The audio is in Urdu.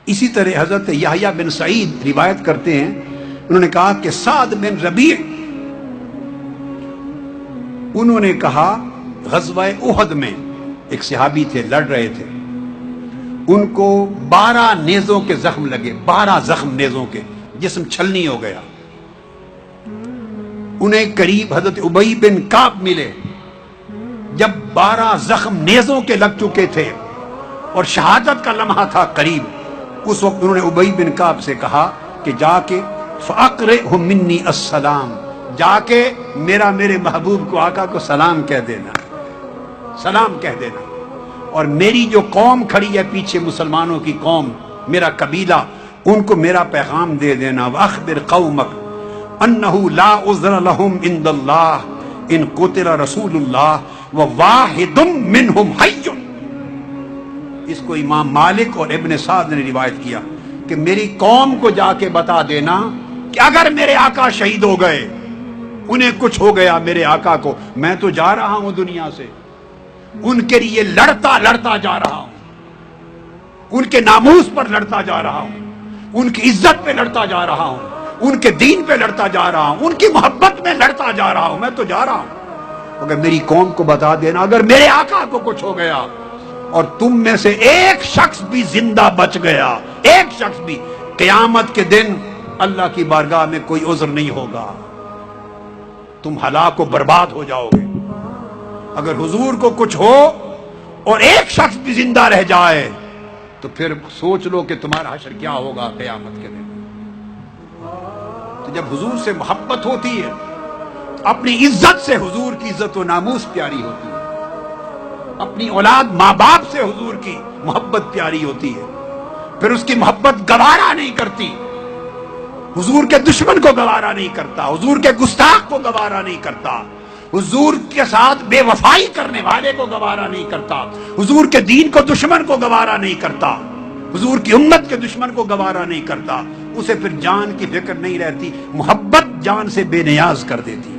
اسی طرح حضرت یحییٰ بن سعید روایت کرتے ہیں، انہوں نے کہا کہ سعد بن ربیع انہوں نے کہا غزوہ احد میں ایک صحابی تھے، لڑ رہے تھے، ان کو 12 نیزوں کے زخم لگے، 12 زخم نیزوں کے، جسم چھلنی ہو گیا۔ انہیں قریب حضرت ابی بن کعب ملے، جب 12 زخم نیزوں کے لگ چکے تھے اور شہادت کا لمحہ تھا قریب، اس وقت انہوں نے ابی بن کعب سے کہا کہ جا کے فَأَقْرِئْهُ مِنِّي السلام، جا کے میرے محبوب کو، آقا کو سلام کہہ دینا، سلام کہہ دینا، اور میری جو قوم کھڑی ہے پیچھے، مسلمانوں کی قوم، میرا قبیلہ، ان کو میرا پیغام دے دینا، وَأَخْبِرْ قَوْمَكَ أَنَّهُ لَا عُذْرَ لَهُمْ عِنْدَ اللَّهِ إِنْ قُتِلَ رَسُولُ اللَّهِ وَوَاحِدٌ مِّنْهُمْ حَيٌّ۔ اس کو امام مالک اور ابن سعد نے روایت کیا کہ میری قوم کو جا کے بتا دینا کہ اگر میرے آقا شہید ہو گئے، انہیں کچھ ہو گیا میرے آقا کو، میں تو جا رہا ہوں دنیا سے، ان کے لیے لڑتا لڑتا جا رہا ہوں، ان کے ناموس پر لڑتا جا رہا ہوں، ان کی عزت پہ لڑتا جا رہا ہوں، ان کے دین پہ لڑتا جا رہا ہوں، ان کی محبت میں لڑتا جا رہا ہوں، میں تو جا رہا ہوں۔ اگر میری قوم کو بتا دینا اگر میرے آقا کو کچھ ہو گیا اور تم میں سے ایک شخص بھی زندہ بچ گیا، ایک شخص بھی، قیامت کے دن اللہ کی بارگاہ میں کوئی عذر نہیں ہوگا، تم ہلاک و برباد ہو جاؤ گے۔ اگر حضور کو کچھ ہو اور ایک شخص بھی زندہ رہ جائے تو پھر سوچ لو کہ تمہارا حشر کیا ہوگا قیامت کے دن۔ تو جب حضور سے محبت ہوتی ہے، اپنی عزت سے حضور کی عزت و ناموس پیاری ہوتی ہے، اپنی اولاد ماں باپ سے حضور کی محبت پیاری ہوتی ہے، پھر اس کی محبت گوارا نہیں کرتی، حضور کے دشمن کو گوارا نہیں کرتا، حضور کے گستاخ کو گوارا نہیں کرتا، حضور کے ساتھ بے وفائی کرنے والے کو گوارا نہیں کرتا، حضور کے دین کو دشمن کو گوارا نہیں کرتا، حضور کی امت کے دشمن کو گوارا نہیں کرتا، اسے پھر جان کی فکر نہیں رہتی، محبت جان سے بے نیاز کر دیتی۔